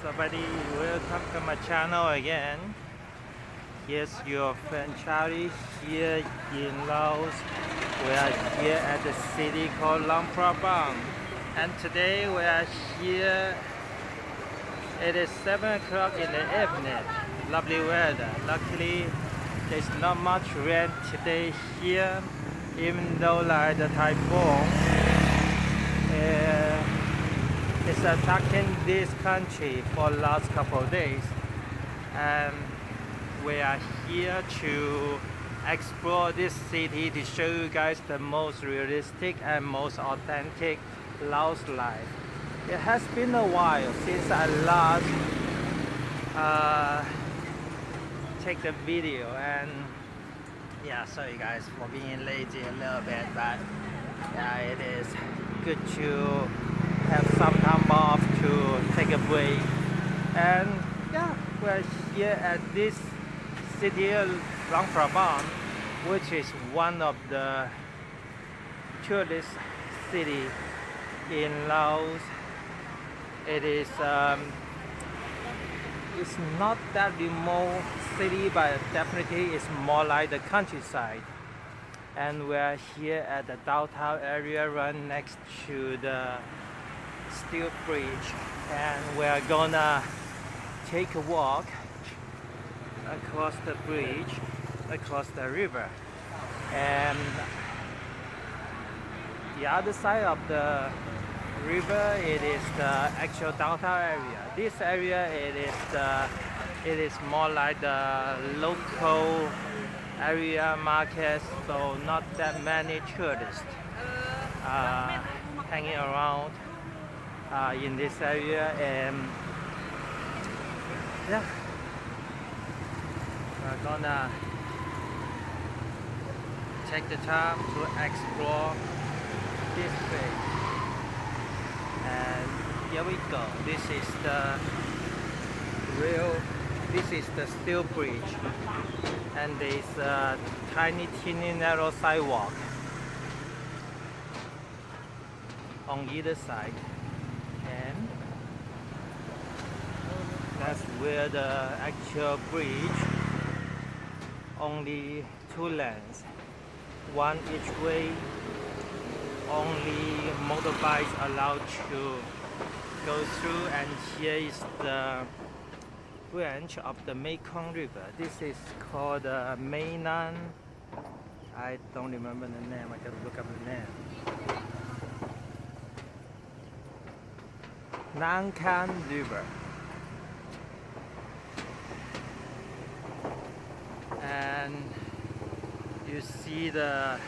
somebody, welcome to my channel again. Yes, your friend Charlie here in Laos. We are here at the city called Luang Prabang, and today we are here. It is 7 o'clock in the evening. Lovely weather. Luckily, there's not much rain today here, even though like the typhoon is attacking this country for the last couple of days. And we are here to explore this city to show you guys the most realistic and most authentic Laos life. It has been a while since I last take the video, and yeah, sorry guys for being lazy a little bit, but yeah, it is good to have some time off to take a break. And yeah, we're here at this city Luang Prabang, which is one of the tourist city in Laos. It is it's not that remote city, but definitely it's more like the countryside. And we're here at the downtown area right next to the steel bridge, and we're gonna take a walk across the bridge, across the river, and the other side of the river, it is the actual downtown area. This area, it is more like the local area market, so not that many tourists hanging around in this area. And yeah, we're gonna take the time to explore this place. And here we go. This is the steel bridge, and there's a tiny narrow sidewalk on either side, and that's where the actual bridge, only 2 lanes, one each way. Only motorbikes allowed to go through, and here is the branch of the Mekong River. This is called Mainan. I don't remember the name. I gotta look up the name. Nang Khan River. And you see the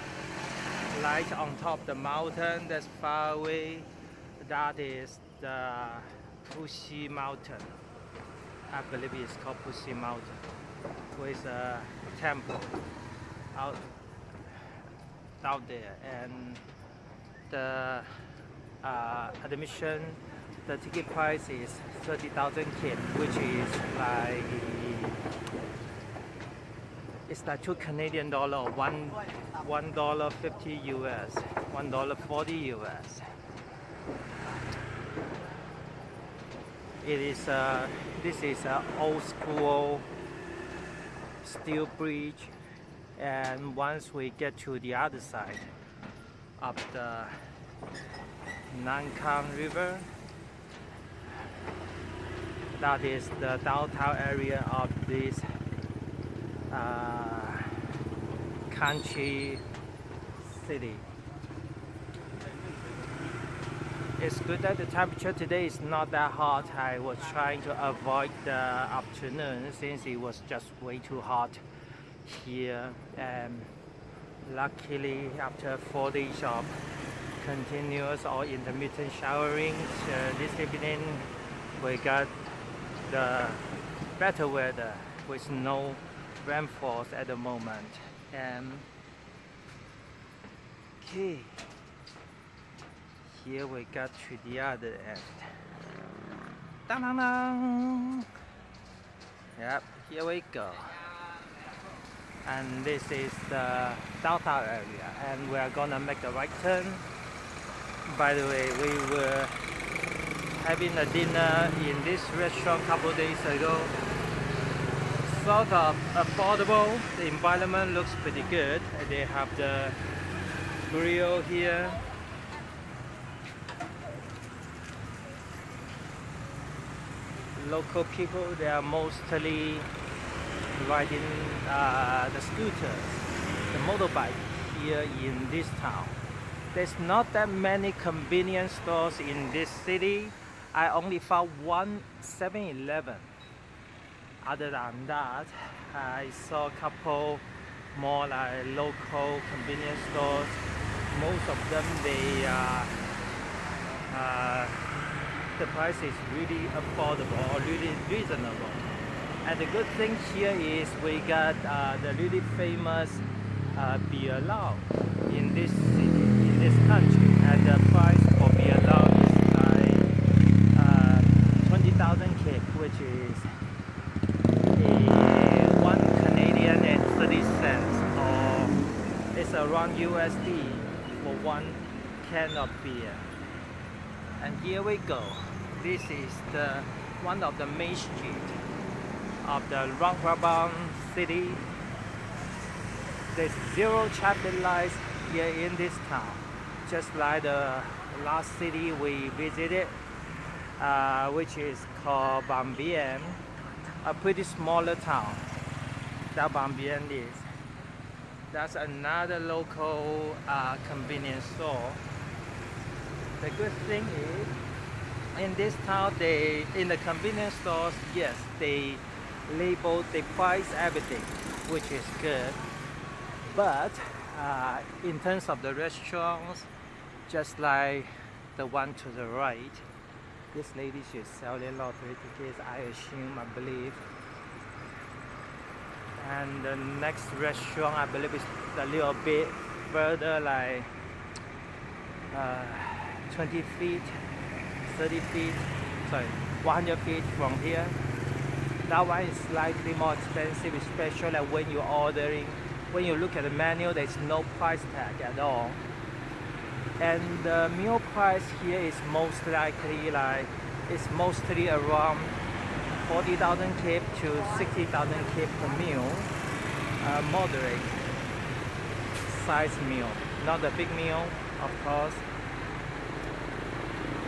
light on top of the mountain that's far away. That is the Puxi Mountain. I believe it's called Puxi Mountain, with a temple out there. And the admission, the ticket price is 30,000 kip, which is like, it's like $2 Canadian, $1.50 US, $1.40 US. It is this is an old school steel bridge, and once we get to the other side of the Nang Khan River, that is the downtown area of this country city. It's good that the temperature today is not that hot. I was trying to avoid the afternoon since it was just way too hot here, and luckily after 4 days of continuous or intermittent showering, this evening we got the better weather with no rainfalls at the moment. And okay, here we got to the other end. Ta-da-da! Yep, here we go. And this is the downtown area, and we are gonna make a right turn. By the way, we will having a dinner in this restaurant a couple days ago. Sort of affordable. The environment looks pretty good. They have the grill here. Local people, they are mostly riding the scooters, the motorbike here in this town. There's not that many convenience stores in this city. I only found one 7-Eleven. Other than that, I saw a couple more like local convenience stores. Most of them, the price is really affordable or really reasonable. And the good thing here is we got the really famous beer Laos in this city, in this country, and the price for beer Laos is like 20,000 kip, which is 1 Canadian and 30 cents, or it's around USD for 1 can of beer. And here we go. This is one of the main streets of the Luang Prabang city. There's 0 traffic lights here in this town, just like the last city we visited, which is called Ambient, a pretty smaller town. That Ambient is. That's another local convenience store. The good thing is, in this town, in the convenience stores, yes, they label, they price everything, which is good. But in terms of the restaurants, just like the one to the right, this lady, she's selling lottery tickets, I assume, I believe. And the next restaurant, I believe, is a little bit further, like 20 feet, 30 feet, sorry, 100 feet from here. That one is slightly more expensive, especially when you're ordering. When you look at the menu, there's no price tag at all. And the meal price here is most likely it's mostly around 40,000 kip to 60,000 kip per meal. Moderate size meal, not a big meal, of course.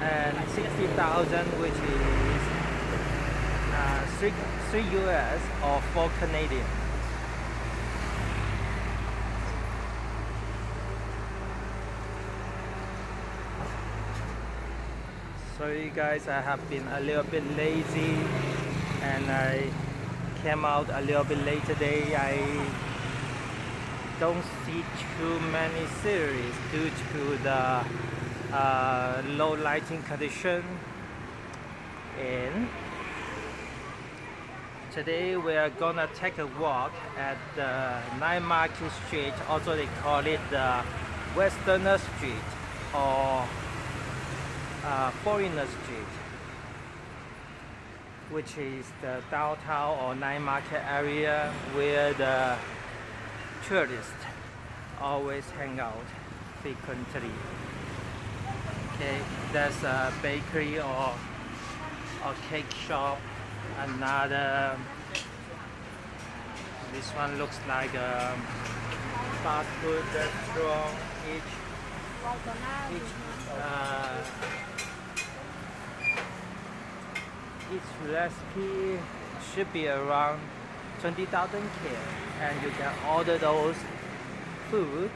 And 60,000, which is 3 US or 4 Canadian. Sorry guys, I have been a little bit lazy and I came out a little bit late today. I don't see too many series due to the low lighting condition. And today we are gonna take a walk at the Night Market Street. Also they call it the Westerner Street or Foreigner Street, which is the downtown or night market area where the tourists always hang out frequently. Okay, there's a bakery or cake shop. Another, this one looks like a fast food restaurant. Each recipe should be around 20,000 kip, and you can order those food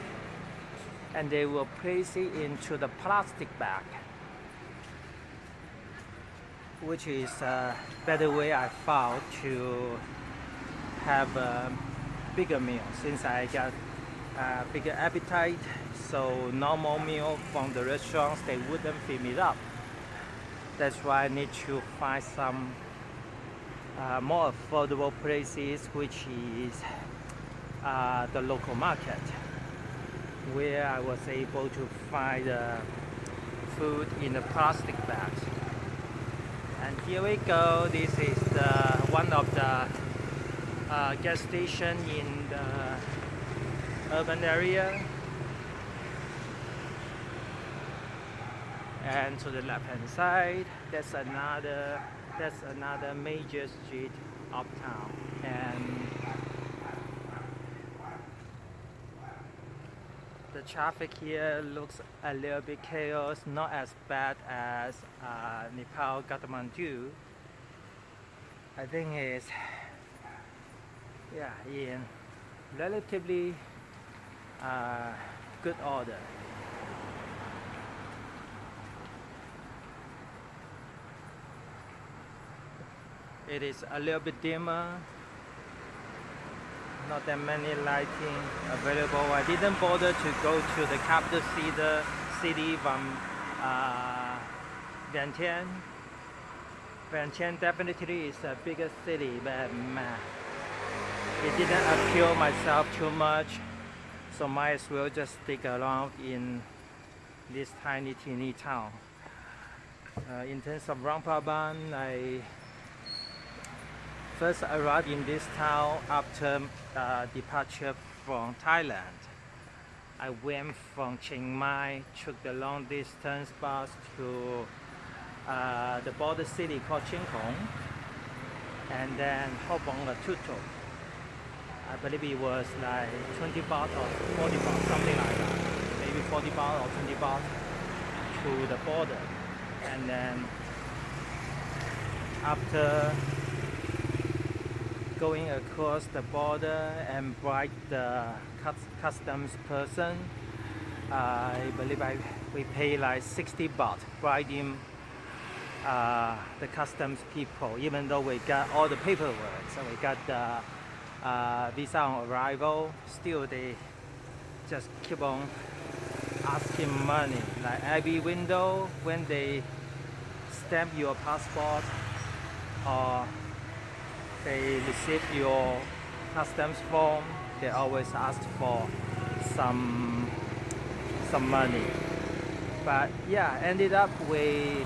and they will place it into the plastic bag, which is a better way I found to have a bigger meal, since I got a bigger appetite. So normal meal from the restaurants, they wouldn't fill me up. That's why I need to find some more affordable places, which is the local market, where I was able to find food in a plastic bag. And here we go. This is one of the gas station in the urban area. And to the left hand side, that's another major street uptown, and the traffic here looks a little bit chaos, not as bad as Nepal, Kathmandu. I think it's in relatively good order. It is a little bit dimmer, not that many lighting available. I didn't bother to go to the capital city from Vientiane. Vientiane definitely is the biggest city, but it didn't appeal myself too much, so might as well just stick around in this tiny teeny town. In terms of Luang Prabang, I first arrived in this town after departure from Thailand. I went from Chiang Mai, took the long distance bus to the border city called Chiang Khong, and then hop on a tuk-tuk. I believe it was like 20 baht or 40 baht, something like that. Maybe 40 baht or 20 baht to the border. And then after going across the border and bribe the customs person, I believe we paid like 60 baht, bribing the customs people, even though we got all the paperwork. So we got the visa on arrival, still they just keep on asking money. Like every window, when they stamp your passport or they receive your customs form, they always ask for some money. But yeah, ended up we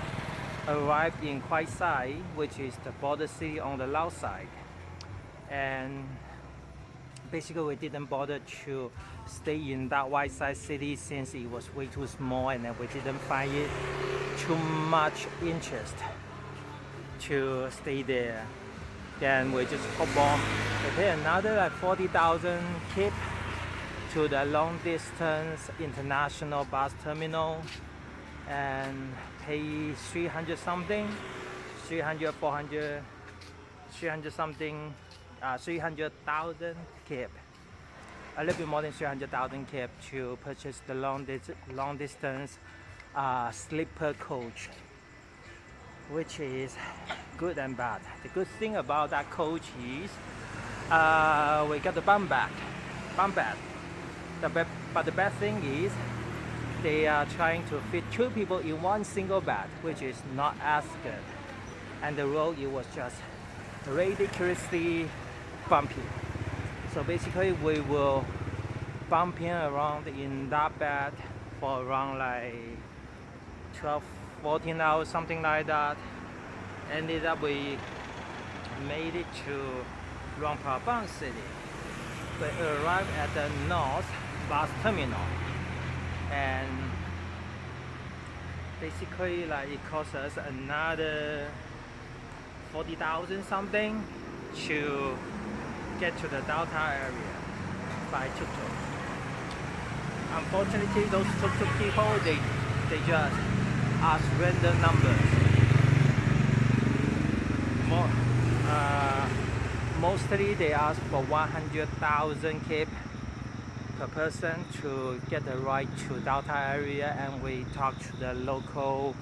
arrived in Khoi Sai, which is the border city on the Laos side, and basically we didn't bother to stay in that white side city since it was way too small, and then we didn't find it too much interest to stay there. Then we just hop on. We pay another like 40,000 kip to the long distance international bus terminal and pay 300 something, 300, 400, 300 something, 300,000 kip. A little bit more than 300,000 kip to purchase the long distance sleeper coach, which is good and bad. The good thing about that coach is we got the bunk bed. But the bad thing is they are trying to fit 2 people in one single bed, which is not as good. And the road, it was just ridiculously bumpy. So basically we were bumping around in that bed for around like 12, 14 hours, something like that. Ended up we made it to Luang Prabang city. We arrived at the north bus terminal, and basically like it cost us another 40,000 something to get to the downtown area by tuk-tuk. Unfortunately, those tuk-tuk people, they just ask random numbers. Mostly they ask for 100,000 kip per person to get the ride to downtown area, and we talked to the local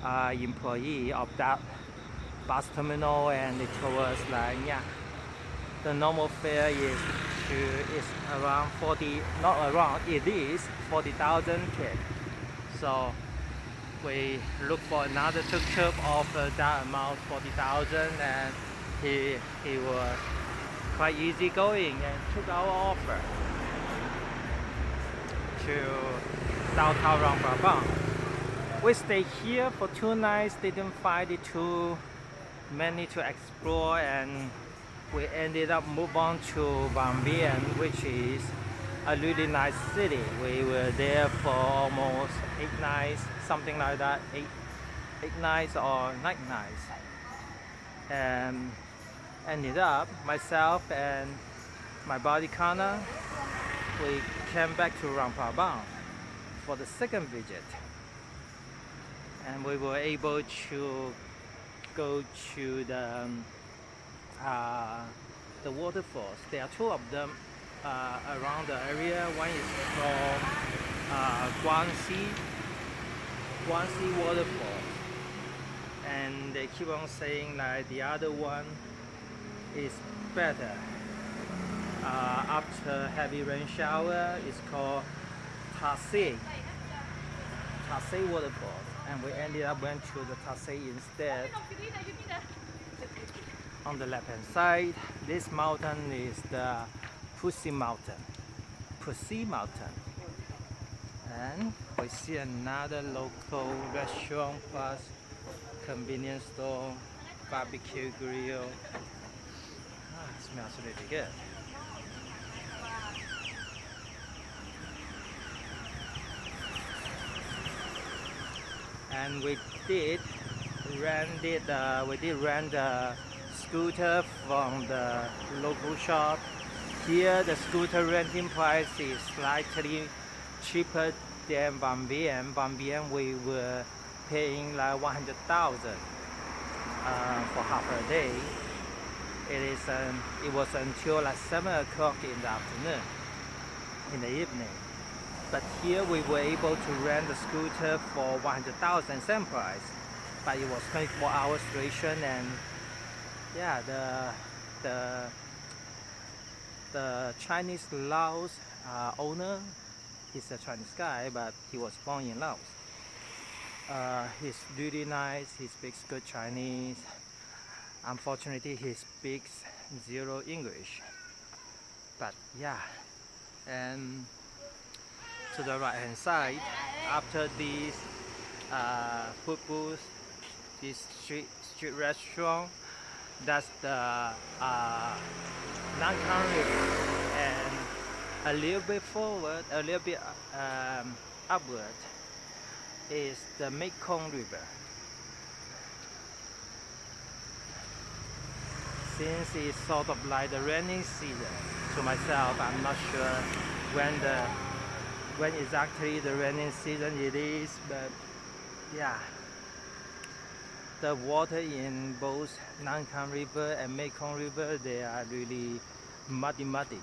employee of that bus terminal, and they told us like, yeah, the normal fare is around 40, not around, it is 40,000 kip. So we looked for another tuk-tuk offered that amount, 40,000, and he was quite easygoing and took our offer to downtown Luang Prabang. We stayed here for 2 nights, didn't find it too many to explore, and we ended up move on to Van Bien, which is a really nice city. We were there for almost 8 nights, something like that, 8 nights or 9 nights, and ended up myself and my body Kana, we came back to Luang Prabang for the second visit, and we were able to go to the waterfalls. There are two of them around the area. One is called Guangxi waterfall, and they keep on saying like the other one is better. After heavy rain shower, it's called Tasei waterfall, and we ended up went to the Tasei instead. On the left hand side, this mountain is the Pussy Mountain, and we see another local restaurant plus convenience store, barbecue grill. It smells really good. And we did rent a scooter from the local shop. Here the scooter renting price is slightly cheaper than Van Bien. Van Bien we were paying like 100,000 for half a day. It was until like 7 o'clock in the afternoon, in the evening. But here we were able to rent the scooter for 100,000, same price. But it was 24 hours duration, and yeah, the Chinese Laos owner, he's a Chinese guy, but he was born in Laos. He's really nice. He speaks good Chinese. Unfortunately, he speaks zero English. But yeah, and to the right hand side, after these food booths, this street restaurant, that's the Nangkang River, and a little bit forward, a little bit upward is the Mekong River. Since it's sort of like the rainy season, to myself, I'm not sure when exactly the rainy season it is, but yeah, the water in both Nangkang River and Mekong River, they are really muddy.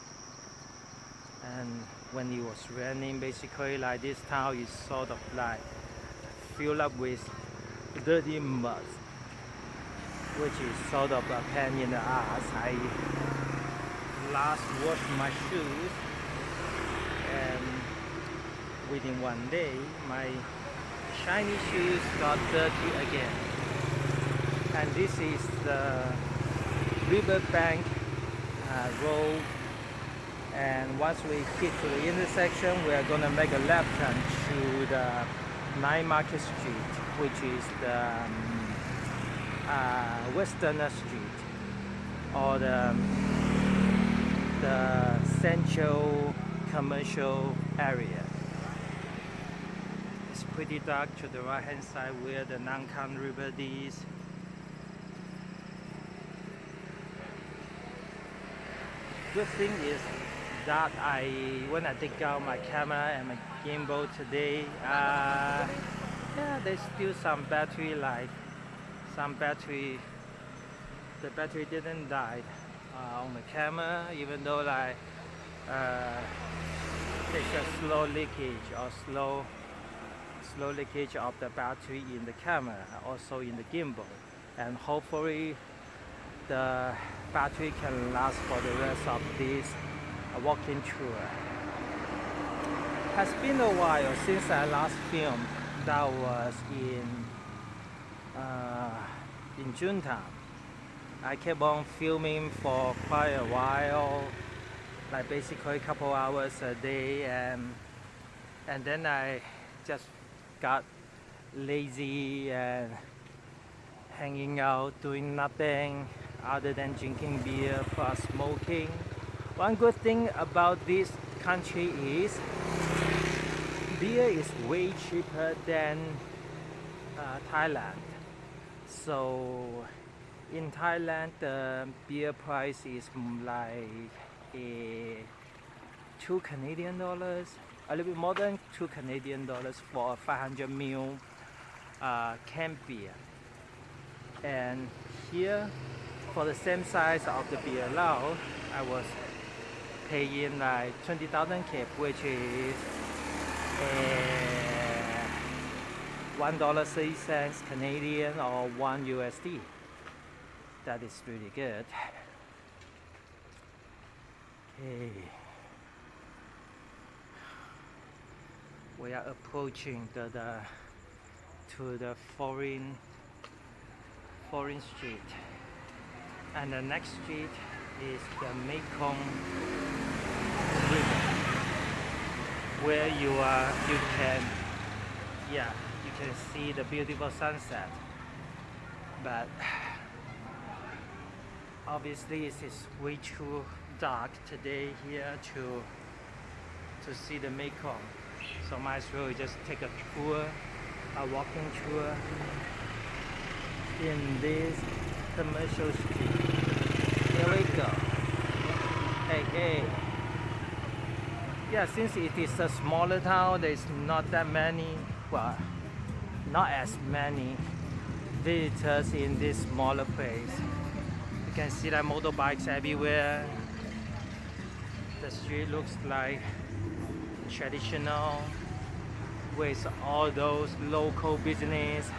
And when it was raining, basically like this town is sort of like filled up with dirty mud, which is sort of a pain in the ass. I last washed my shoes, and within one day my shiny shoes got dirty again. And this is the riverbank road, and once we hit to the intersection, we are gonna make a left turn to the Night Market Street, which is the Westerner Street, or the central commercial area. It's pretty dark to the right hand side where the Nangkang River is. Good thing is that when I take out my camera and my gimbal today, yeah, there's still some battery life. The battery didn't die on the camera, even though like there's a slow leakage or slow leakage of the battery in the camera, also in the gimbal, and hopefully the battery can last for the rest of this walking tour. Has been a while since I last filmed. That was in Junetown. I kept on filming for quite a while, like basically a couple hours a day, and then I just got lazy and hanging out doing nothing other than drinking beer plus smoking. One good thing about this country is beer is way cheaper than Thailand. So in Thailand, the beer price is like a $2 Canadian, a little bit more than $2 Canadian for a 500 ml canned beer. And here, for the same size of the beer Laos, I was paying like 20,000 kip, which is $1.30 Canadian or $1 USD. That is really good. Okay. We are approaching to the foreign street, and the next street is the Mekong River, where you can see the beautiful sunset. But obviously it is way too dark today here to see the Mekong, so might as well just take a tour, a walking tour in this commercial street. Here we go. Hey. Yeah, since it is a smaller town, there's not that many, well, not as many visitors in this smaller place. You can see that motorbikes everywhere. The street looks like traditional with all those local business.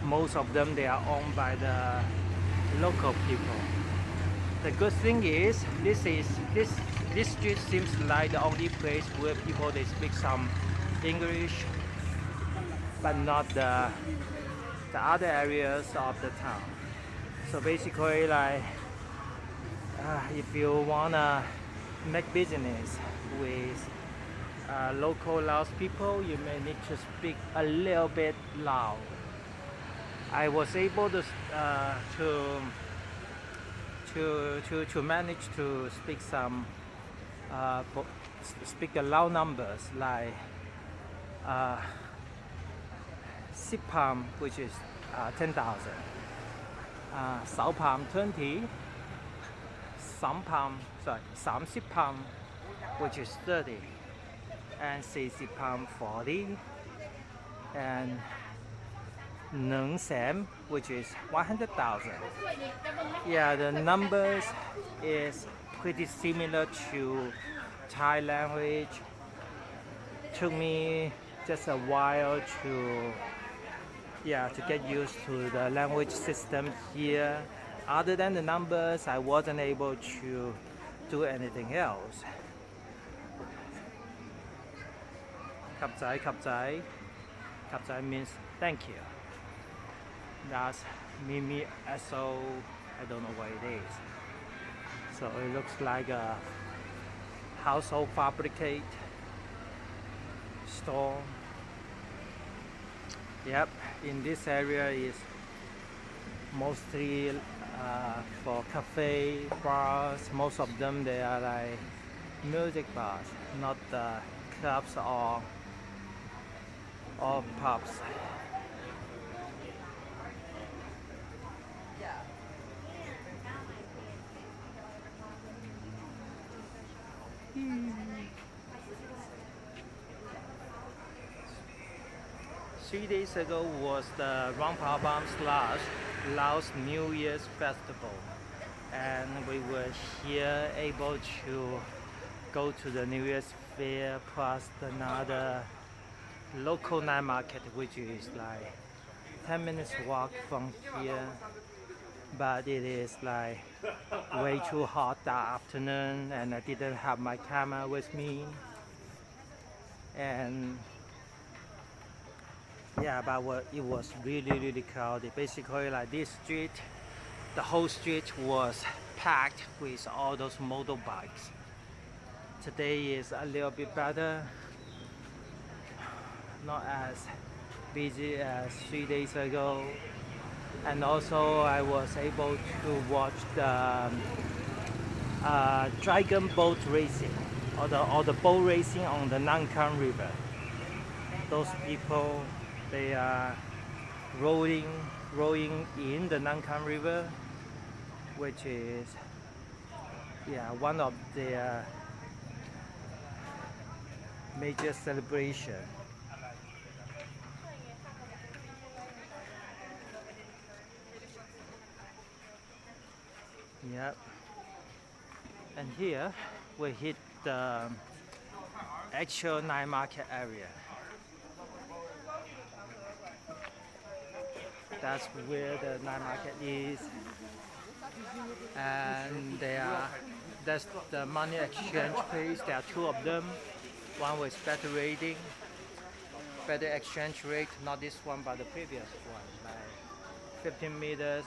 Most of them, they are owned by the local people. The good thing is this street seems like the only place where people they speak some English, but not the other areas of the town. So basically, like if you wanna make business with local Laos people, you may need to speak a little bit Lao. I was able to manage to speak some speak the Lao numbers like Sipam, which is 10,000, Saupam 20, Sampam, sorry, Samsipam, which is 30, and Sisipam 40, and Nung Sam, which is 100,000. Yeah, the numbers is pretty similar to Thai language. Took me just a while to get used to the language system here. Other than the numbers, I wasn't able to do anything else. Kapzai, kapzai. Kapzai means thank you. That's Mimi Esso, I don't know what it is. So it looks like a household fabricate store. Yep, in this area is mostly for cafe, bars. Most of them they are like music bars, not clubs or pubs. Three days ago was the Luang Prabang Laos New Year's Festival, and we were here able to go to the New Year's Fair plus another local night market, which is like 10 minutes walk from here. But it is like way too hot that afternoon, and I didn't have my camera with me. And yeah, but it was really crowded. Basically, like this street, the whole street was packed with all those motorbikes. Today is a little bit better, not as busy as 3 days ago. And also I was able to watch the dragon boat racing, or the boat racing on the Nangkang River. Those people, they are rowing in the Nankan River, which is one of their major celebration. Yep. And here we hit the actual night market area. That's where the night market is, and that's the money exchange place. There are two of them. One with better exchange rate, not this one but the previous one, like 15 meters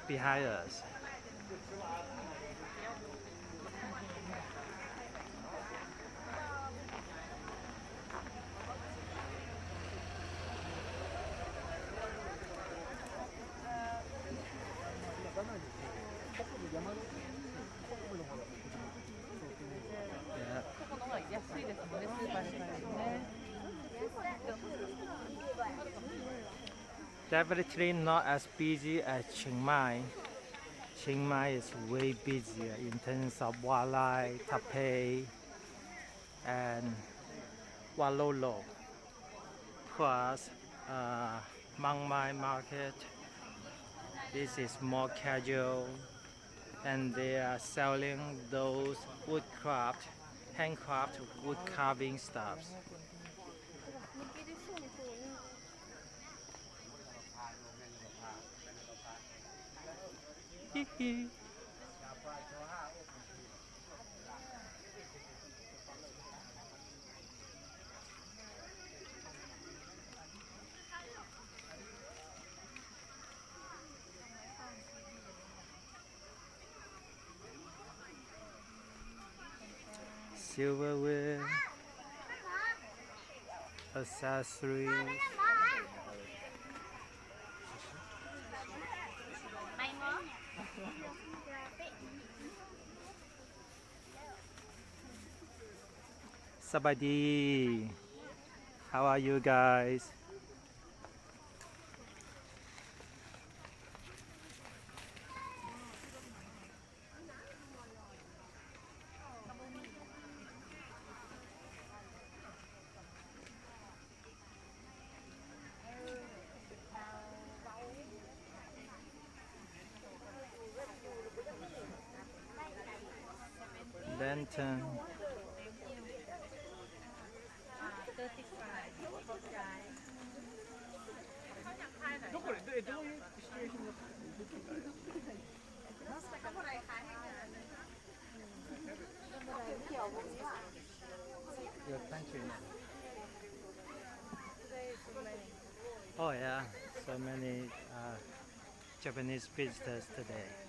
behind us. Definitely not as busy as Chiang Mai. Chiang Mai is way busier in terms of wildlife, tapei, and walolo. Plus, Mang Mai market. This is more casual, and they are selling those handcraft wood carving stuffs. Silverware, accessories. Sabadi, how are you guys? Lantern. Your country. Oh yeah, so many Japanese visitors today.